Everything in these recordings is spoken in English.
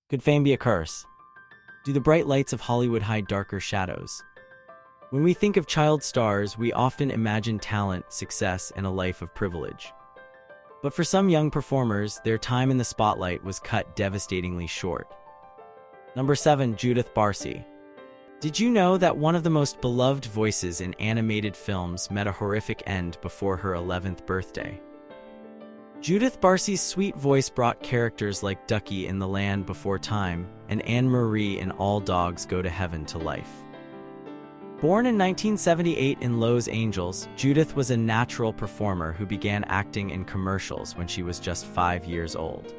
Could fame be a curse? Do the bright lights of Hollywood hide darker shadows? When we think of child stars, we often imagine talent, success, and a life of privilege. But for some young performers, their time in the spotlight was cut devastatingly short. Number 7. Judith Barsi. Did you know that one of the most beloved voices in animated films met a horrific end before her 11th birthday? Judith Barsi's sweet voice brought characters like Ducky in The Land Before Time and Anne-Marie in All Dogs Go to Heaven to life. Born in 1978 in Los Angeles, Judith was a natural performer who began acting in commercials when she was just 5 years old.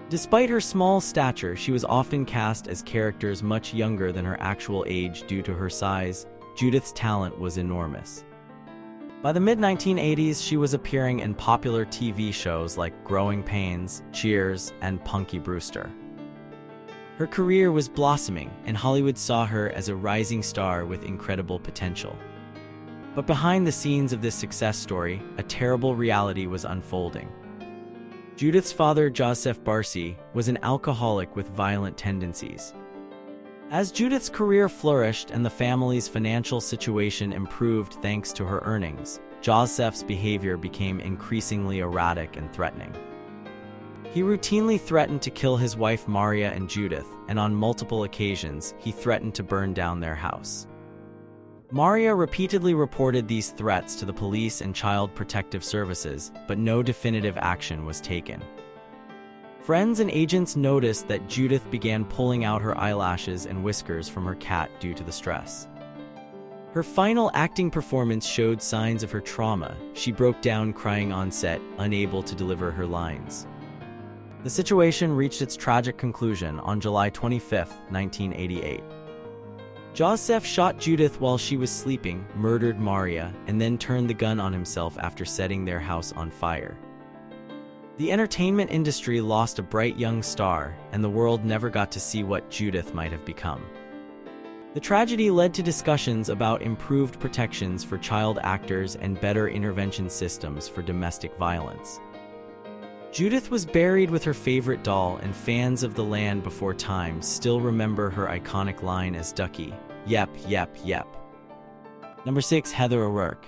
Despite her small stature, she was often cast as characters much younger than her actual age due to her size. Judith's talent was enormous. By the mid-1980s, she was appearing in popular TV shows like Growing Pains, Cheers, and Punky Brewster. Her career was blossoming, and Hollywood saw her as a rising star with incredible potential. But behind the scenes of this success story, a terrible reality was unfolding. Judith's father, Joseph Barsi, was an alcoholic with violent tendencies. As Judith's career flourished and the family's financial situation improved thanks to her earnings, Joseph's behavior became increasingly erratic and threatening. He routinely threatened to kill his wife Maria and Judith, and on multiple occasions, he threatened to burn down their house. Maria repeatedly reported these threats to the police and Child Protective Services, but no definitive action was taken. Friends and agents noticed that Judith began pulling out her eyelashes and whiskers from her cat due to the stress. Her final acting performance showed signs of her trauma. She broke down crying on set, unable to deliver her lines. The situation reached its tragic conclusion on July 25, 1988. Joseph shot Judith while she was sleeping, murdered Maria, and then turned the gun on himself after setting their house on fire. The entertainment industry lost a bright young star, and the world never got to see what Judith might have become. The tragedy led to discussions about improved protections for child actors and better intervention systems for domestic violence. Judith was buried with her favorite doll, and fans of The Land Before Time still remember her iconic line as Ducky, "Yep, yep, yep." Number 6. Heather O'Rourke.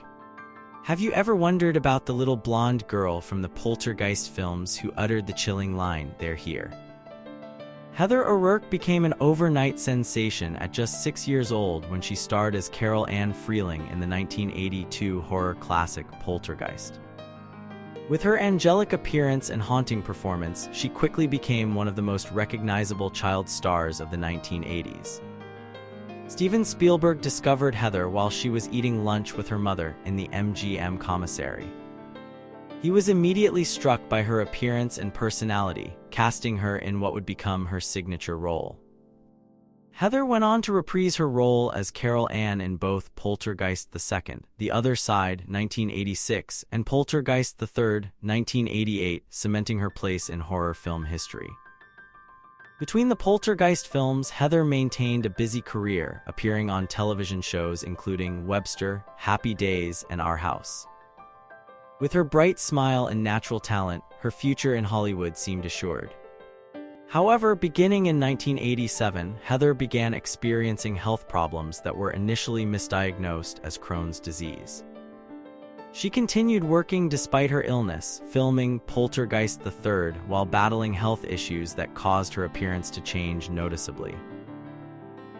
Have you ever wondered about the little blonde girl from the Poltergeist films who uttered the chilling line, "They're here"? Heather O'Rourke became an overnight sensation at just 6 years old when she starred as Carol Ann Freeling in the 1982 horror classic Poltergeist. With her angelic appearance and haunting performance, she quickly became one of the most recognizable child stars of the 1980s. Steven Spielberg discovered Heather while she was eating lunch with her mother in the MGM commissary. He was immediately struck by her appearance and personality, casting her in what would become her signature role. Heather went on to reprise her role as Carol Ann in both Poltergeist II, The Other Side, 1986, and Poltergeist III, 1988, cementing her place in horror film history. Between the Poltergeist films, Heather maintained a busy career, appearing on television shows including Webster, Happy Days, and Our House. With her bright smile and natural talent, her future in Hollywood seemed assured. However, beginning in 1987, Heather began experiencing health problems that were initially misdiagnosed as Crohn's disease. She continued working despite her illness, filming Poltergeist III while battling health issues that caused her appearance to change noticeably.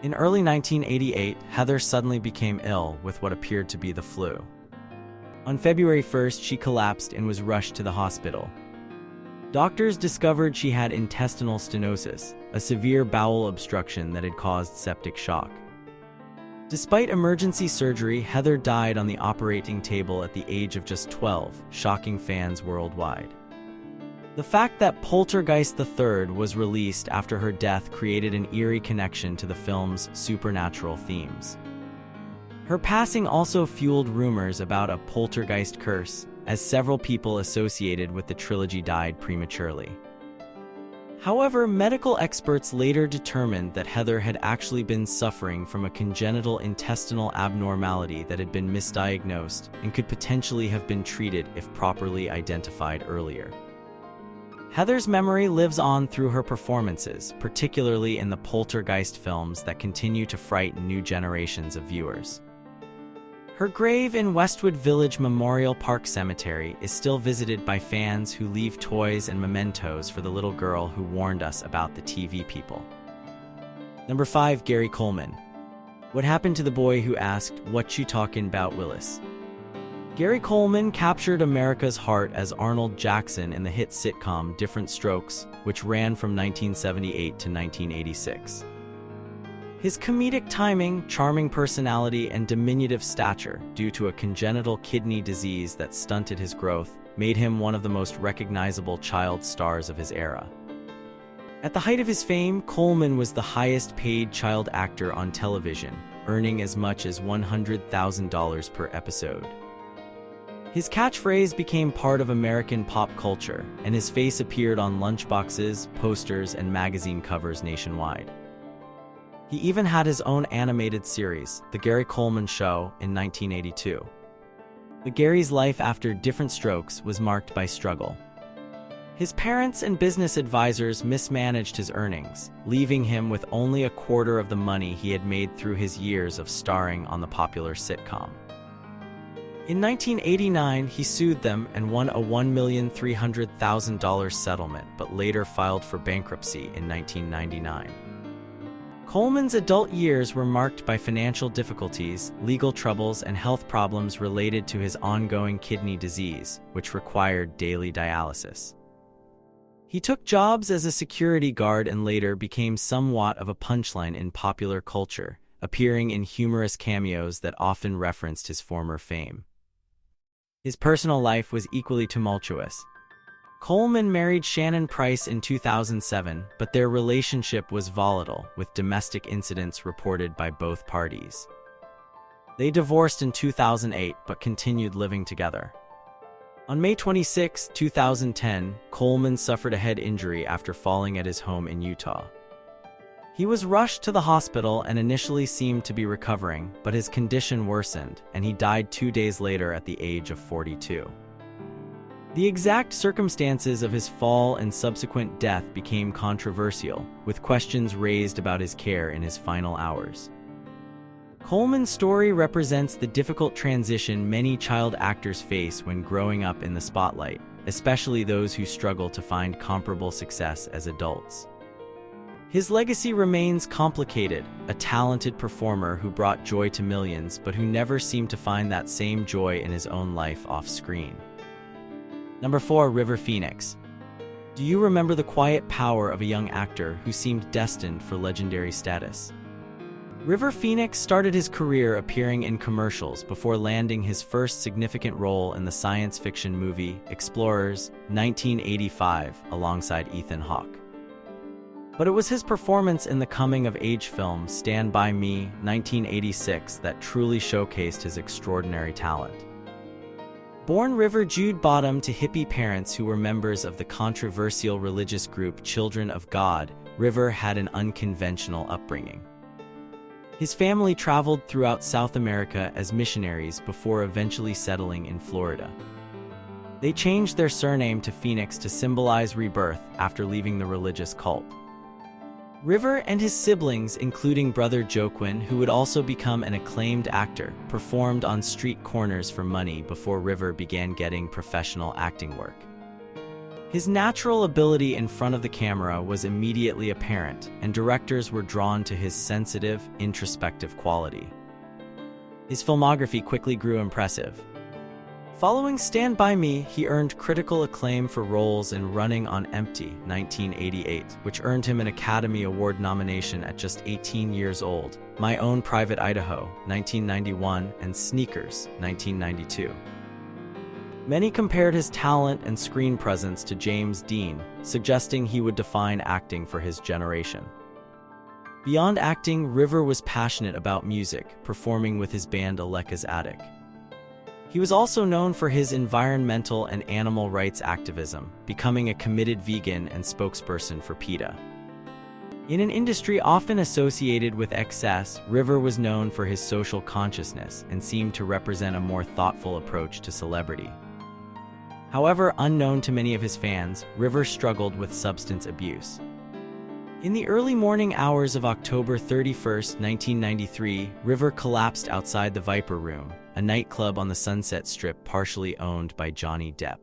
In early 1988, Heather suddenly became ill with what appeared to be the flu. On February 1st, she collapsed and was rushed to the hospital. Doctors discovered she had intestinal stenosis, a severe bowel obstruction that had caused septic shock. Despite emergency surgery, Heather died on the operating table at the age of just 12, shocking fans worldwide. The fact that Poltergeist III was released after her death created an eerie connection to the film's supernatural themes. Her passing also fueled rumors about a poltergeist curse, as several people associated with the trilogy died prematurely. However, medical experts later determined that Heather had actually been suffering from a congenital intestinal abnormality that had been misdiagnosed and could potentially have been treated if properly identified earlier. Heather's memory lives on through her performances, particularly in the Poltergeist films that continue to frighten new generations of viewers. Her grave in Westwood Village Memorial Park Cemetery is still visited by fans who leave toys and mementos for the little girl who warned us about the TV people. Number 5. Gary Coleman. What happened to the boy who asked, "What you talkin' 'bout, Willis?" Gary Coleman captured America's heart as Arnold Jackson in the hit sitcom Different Strokes, which ran from 1978 to 1986. His comedic timing, charming personality, and diminutive stature, due to a congenital kidney disease that stunted his growth, made him one of the most recognizable child stars of his era. At the height of his fame, Coleman was the highest-paid child actor on television, earning as much as $100,000 per episode. His catchphrase became part of American pop culture, and his face appeared on lunchboxes, posters, and magazine covers nationwide. He even had his own animated series, The Gary Coleman Show, in 1982. But Gary's life after Different Strokes was marked by struggle. His parents and business advisors mismanaged his earnings, leaving him with only a quarter of the money he had made through his years of starring on the popular sitcom. In 1989, he sued them and won a $1,300,000 settlement, but later filed for bankruptcy in 1999. Coleman's adult years were marked by financial difficulties, legal troubles, and health problems related to his ongoing kidney disease, which required daily dialysis. He took jobs as a security guard and later became somewhat of a punchline in popular culture, appearing in humorous cameos that often referenced his former fame. His personal life was equally tumultuous. Coleman married Shannon Price in 2007, but their relationship was volatile, with domestic incidents reported by both parties. They divorced in 2008, but continued living together. On May 26, 2010, Coleman suffered a head injury after falling at his home in Utah. He was rushed to the hospital and initially seemed to be recovering, but his condition worsened, and he died 2 days later at the age of 42. The exact circumstances of his fall and subsequent death became controversial, with questions raised about his care in his final hours. Coleman's story represents the difficult transition many child actors face when growing up in the spotlight, especially those who struggle to find comparable success as adults. His legacy remains complicated, a talented performer who brought joy to millions but who never seemed to find that same joy in his own life off-screen. Number 4. River Phoenix. Do you remember the quiet power of a young actor who seemed destined for legendary status? River Phoenix started his career appearing in commercials before landing his first significant role in the science fiction movie Explorers, 1985, alongside Ethan Hawke. But it was his performance in the coming-of-age film Stand By Me, 1986, that truly showcased his extraordinary talent. Born River Jude Bottom to hippie parents who were members of the controversial religious group Children of God, River had an unconventional upbringing. His family traveled throughout South America as missionaries before eventually settling in Florida. They changed their surname to Phoenix to symbolize rebirth after leaving the religious cult. River and his siblings, including brother Joaquin, who would also become an acclaimed actor, performed on street corners for money before River began getting professional acting work. His natural ability in front of the camera was immediately apparent, and directors were drawn to his sensitive, introspective quality. His filmography quickly grew impressive. Following Stand By Me, he earned critical acclaim for roles in Running on Empty, 1988, which earned him an Academy Award nomination at just 18 years old, My Own Private Idaho, 1991, and Sneakers, 1992. Many compared his talent and screen presence to James Dean, suggesting he would define acting for his generation. Beyond acting, River was passionate about music, performing with his band Aleka's Attic. He was also known for his environmental and animal rights activism, becoming a committed vegan and spokesperson for PETA. In an industry often associated with excess, River was known for his social consciousness and seemed to represent a more thoughtful approach to celebrity. However, unknown to many of his fans, River struggled with substance abuse. In the early morning hours of October 31, 1993, River collapsed outside the Viper Room, a nightclub on the Sunset Strip partially owned by Johnny Depp.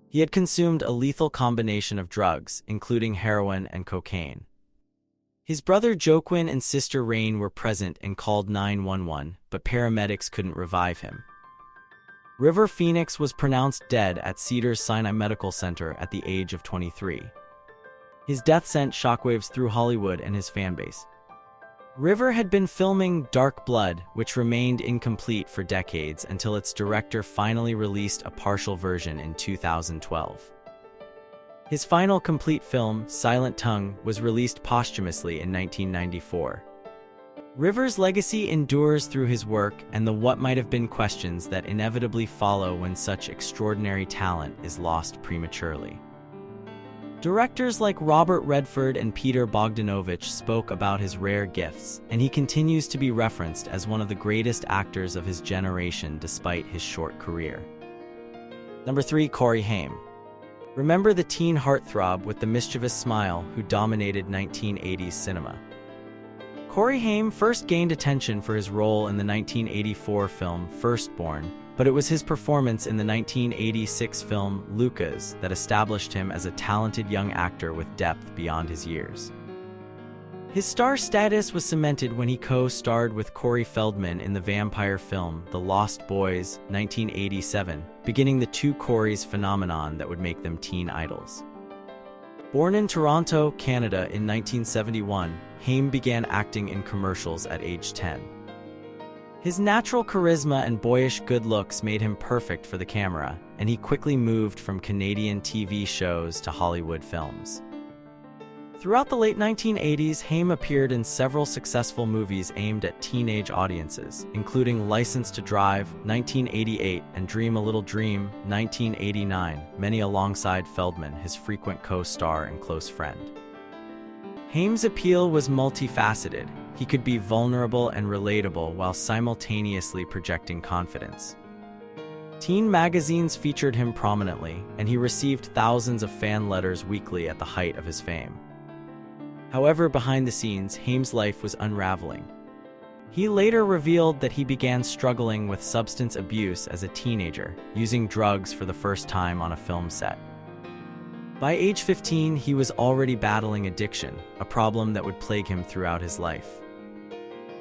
He had consumed a lethal combination of drugs, including heroin and cocaine. His brother Joaquin and sister Rain were present and called 911, but paramedics couldn't revive him. River Phoenix was pronounced dead at Cedars-Sinai Medical Center at the age of 23. His death sent shockwaves through Hollywood and his fanbase. River had been filming Dark Blood, which remained incomplete for decades until its director finally released a partial version in 2012. His final complete film, Silent Tongue, was released posthumously in 1994. River's legacy endures through his work and the what might have been questions that inevitably follow when such extraordinary talent is lost prematurely. Directors like Robert Redford and Peter Bogdanovich spoke about his rare gifts, and he continues to be referenced as one of the greatest actors of his generation despite his short career. Number 3. Corey Haim. Remember the teen heartthrob with the mischievous smile who dominated 1980s cinema. Corey Haim first gained attention for his role in the 1984 film Firstborn, but it was his performance in the 1986 film Lucas that established him as a talented young actor with depth beyond his years. His star status was cemented when he co-starred with Corey Feldman in the vampire film The Lost Boys, 1987, beginning the two Coreys phenomenon that would make them teen idols. Born in Toronto, Canada in 1971, Haim began acting in commercials at age 10. His natural charisma and boyish good looks made him perfect for the camera, and he quickly moved from Canadian TV shows to Hollywood films. Throughout the late 1980s, Haim appeared in several successful movies aimed at teenage audiences, including License to Drive, 1988, and Dream a Little Dream, 1989, many alongside Feldman, his frequent co-star and close friend. Haim's appeal was multifaceted. He could be vulnerable and relatable while simultaneously projecting confidence. Teen magazines featured him prominently, and he received thousands of fan letters weekly at the height of his fame. However, behind the scenes, Haim's life was unraveling. He later revealed that he began struggling with substance abuse as a teenager, using drugs for the first time on a film set. By age 15, he was already battling addiction, a problem that would plague him throughout his life.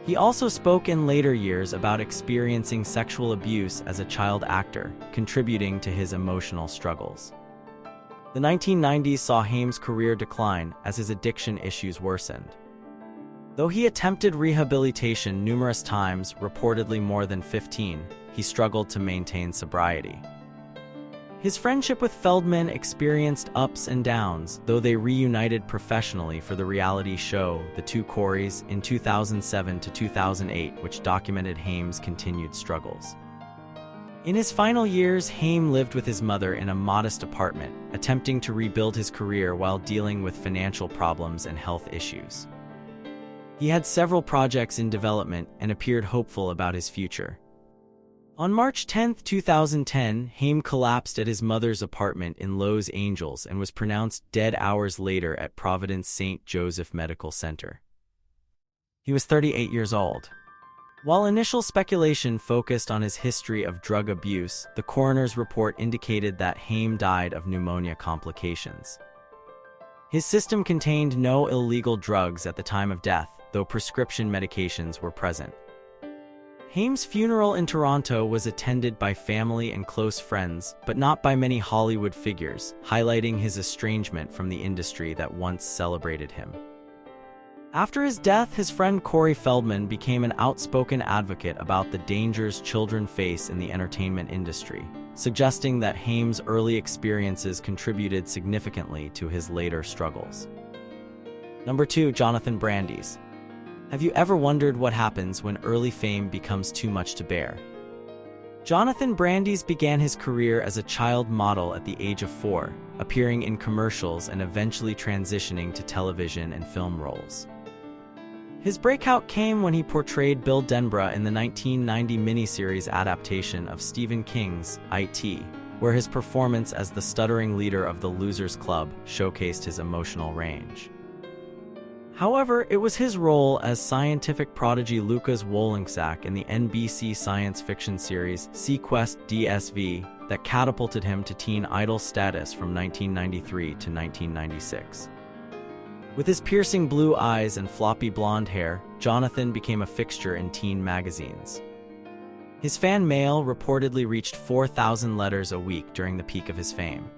He also spoke in later years about experiencing sexual abuse as a child actor, contributing to his emotional struggles. The 1990s saw Haim's career decline as his addiction issues worsened. Though he attempted rehabilitation numerous times, reportedly more than 15, he struggled to maintain sobriety. His friendship with Feldman experienced ups and downs, though they reunited professionally for the reality show The Two Coreys in 2007 to 2008, which documented Haim's continued struggles. In his final years, Haim lived with his mother in a modest apartment, attempting to rebuild his career while dealing with financial problems and health issues. He had several projects in development and appeared hopeful about his future. On March 10, 2010, Haim collapsed at his mother's apartment in Los Angeles and was pronounced dead hours later at Providence St. Joseph Medical Center. He was 38 years old. While initial speculation focused on his history of drug abuse, the coroner's report indicated that Haim died of pneumonia complications. His system contained no illegal drugs at the time of death, though prescription medications were present. Haim's funeral in Toronto was attended by family and close friends, but not by many Hollywood figures, highlighting his estrangement from the industry that once celebrated him. After his death, his friend Corey Feldman became an outspoken advocate about the dangers children face in the entertainment industry, suggesting that Haim's early experiences contributed significantly to his later struggles. Number 2. Jonathan Brandis. Have you ever wondered what happens when early fame becomes too much to bear? Jonathan Brandis began his career as a child model at the age of 4, appearing in commercials and eventually transitioning to television and film roles. His breakout came when he portrayed Bill Denborough in the 1990 miniseries adaptation of Stephen King's It, where his performance as the stuttering leader of the Losers Club showcased his emotional range. However, it was his role as scientific prodigy Lucas Wolingsack in the NBC science fiction series seaQuest DSV that catapulted him to teen idol status from 1993 to 1996. With his piercing blue eyes and floppy blonde hair, Jonathan became a fixture in teen magazines. His fan mail reportedly reached 4,000 letters a week during the peak of his fame.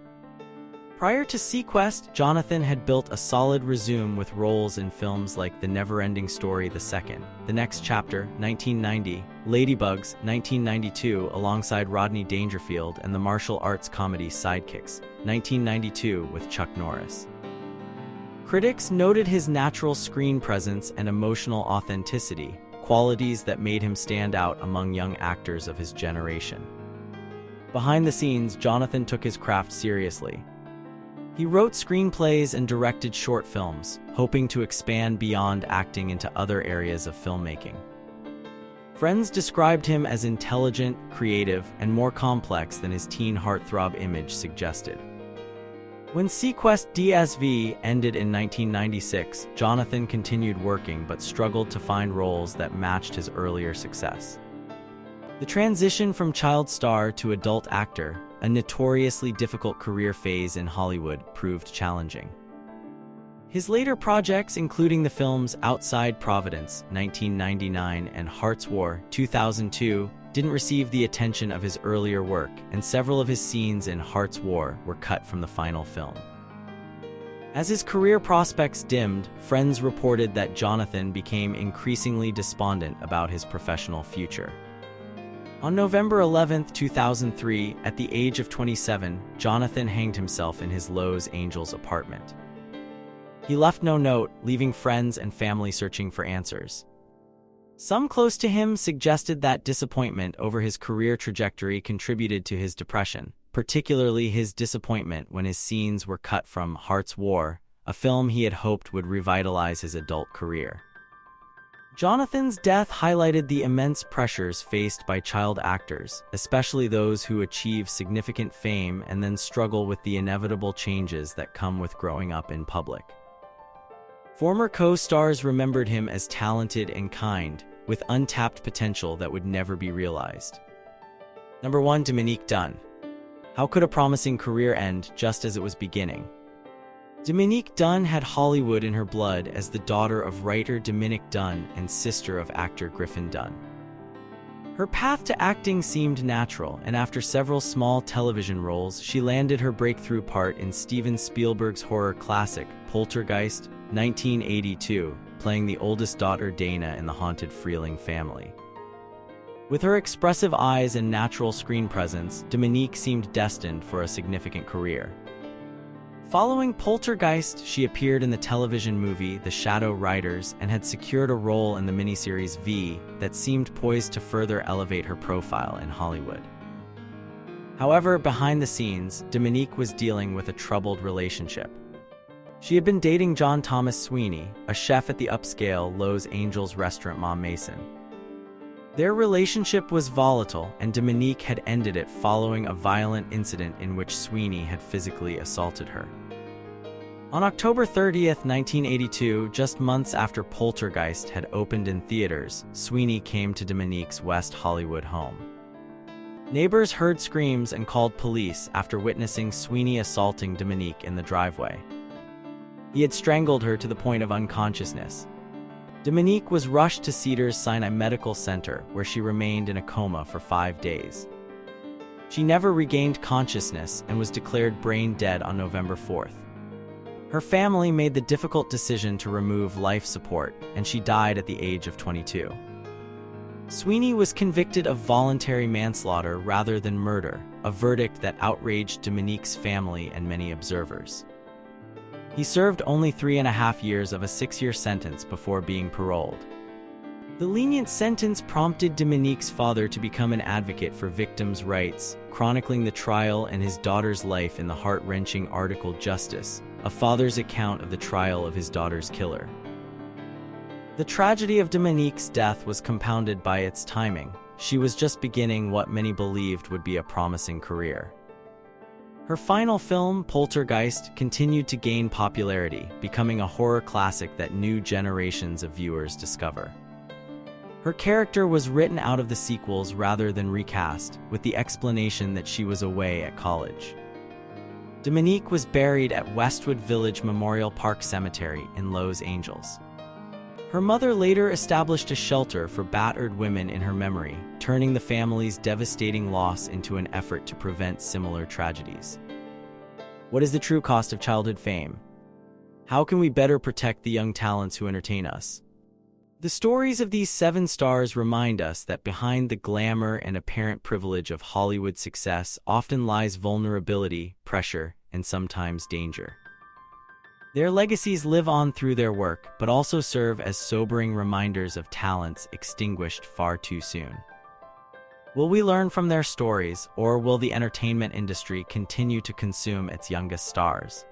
Prior to seaQuest, Jonathan had built a solid resume with roles in films like The Never-Ending Story The Second, The Next Chapter, 1990, Ladybugs, 1992 alongside Rodney Dangerfield, and the martial arts comedy Sidekicks, 1992 with Chuck Norris. Critics noted his natural screen presence and emotional authenticity, qualities that made him stand out among young actors of his generation. Behind the scenes, Jonathan took his craft seriously. He wrote screenplays and directed short films, hoping to expand beyond acting into other areas of filmmaking. Friends described him as intelligent, creative, and more complex than his teen heartthrob image suggested. When seaQuest DSV ended in 1996, Jonathan continued working but struggled to find roles that matched his earlier success. The transition from child star to adult actor, a notoriously difficult career phase in Hollywood, proved challenging. His later projects, including the films Outside Providence, 1999, and Heart's War, 2002, didn't receive the attention of his earlier work, and several of his scenes in Heart's War were cut from the final film. As his career prospects dimmed, friends reported that Jonathan became increasingly despondent about his professional future. On November 11, 2003, at the age of 27, Jonathan hanged himself in his Los Angeles apartment. He left no note, leaving friends and family searching for answers. Some close to him suggested that disappointment over his career trajectory contributed to his depression, particularly his disappointment when his scenes were cut from Heart's War, a film he had hoped would revitalize his adult career. Jonathan's death highlighted the immense pressures faced by child actors, especially those who achieve significant fame and then struggle with the inevitable changes that come with growing up in public. Former co-stars remembered him as talented and kind, with untapped potential that would never be realized. Number 1. Dominique Dunne. How could a promising career end just as it was beginning? Dominique Dunne had Hollywood in her blood as the daughter of writer Dominique Dunne and sister of actor Griffin Dunne. Her path to acting seemed natural, and after several small television roles, she landed her breakthrough part in Steven Spielberg's horror classic, Poltergeist, 1982, playing the oldest daughter Dana in the haunted Freeling family. With her expressive eyes and natural screen presence, Dominique seemed destined for a significant career. Following Poltergeist, she appeared in the television movie The Shadow Riders and had secured a role in the miniseries V that seemed poised to further elevate her profile in Hollywood. However, behind the scenes, Dominique was dealing with a troubled relationship. She had been dating John Thomas Sweeney, a chef at the upscale Los Angeles restaurant Ma Mason. Their relationship was volatile, and Dominique had ended it following a violent incident in which Sweeney had physically assaulted her. On October 30, 1982, just months after Poltergeist had opened in theaters, Sweeney came to Dominique's West Hollywood home. Neighbors heard screams and called police after witnessing Sweeney assaulting Dominique in the driveway. He had strangled her to the point of unconsciousness. Dominique was rushed to Cedars-Sinai Medical Center, where she remained in a coma for 5 days. She never regained consciousness and was declared brain dead on November 4th. Her family made the difficult decision to remove life support, and she died at the age of 22. Sweeney was convicted of voluntary manslaughter rather than murder, a verdict that outraged Dominique's family and many observers. He served only 3.5 years of a 6-year sentence before being paroled. The lenient sentence prompted Dominique's father to become an advocate for victims' rights, chronicling the trial and his daughter's life in the heart-wrenching article Justice, a father's account of the trial of his daughter's killer. The tragedy of Dominique's death was compounded by its timing. She was just beginning what many believed would be a promising career. Her final film, Poltergeist, continued to gain popularity, becoming a horror classic that new generations of viewers discover. Her character was written out of the sequels rather than recast, with the explanation that she was away at college. Dominique was buried at Westwood Village Memorial Park Cemetery in Los Angeles. Her mother later established a shelter for battered women in her memory, turning the family's devastating loss into an effort to prevent similar tragedies. What is the true cost of childhood fame? How can we better protect the young talents who entertain us? The stories of these 7 stars remind us that behind the glamour and apparent privilege of Hollywood success often lies vulnerability, pressure, and sometimes danger. Their legacies live on through their work, but also serve as sobering reminders of talents extinguished far too soon. Will we learn from their stories, or will the entertainment industry continue to consume its youngest stars?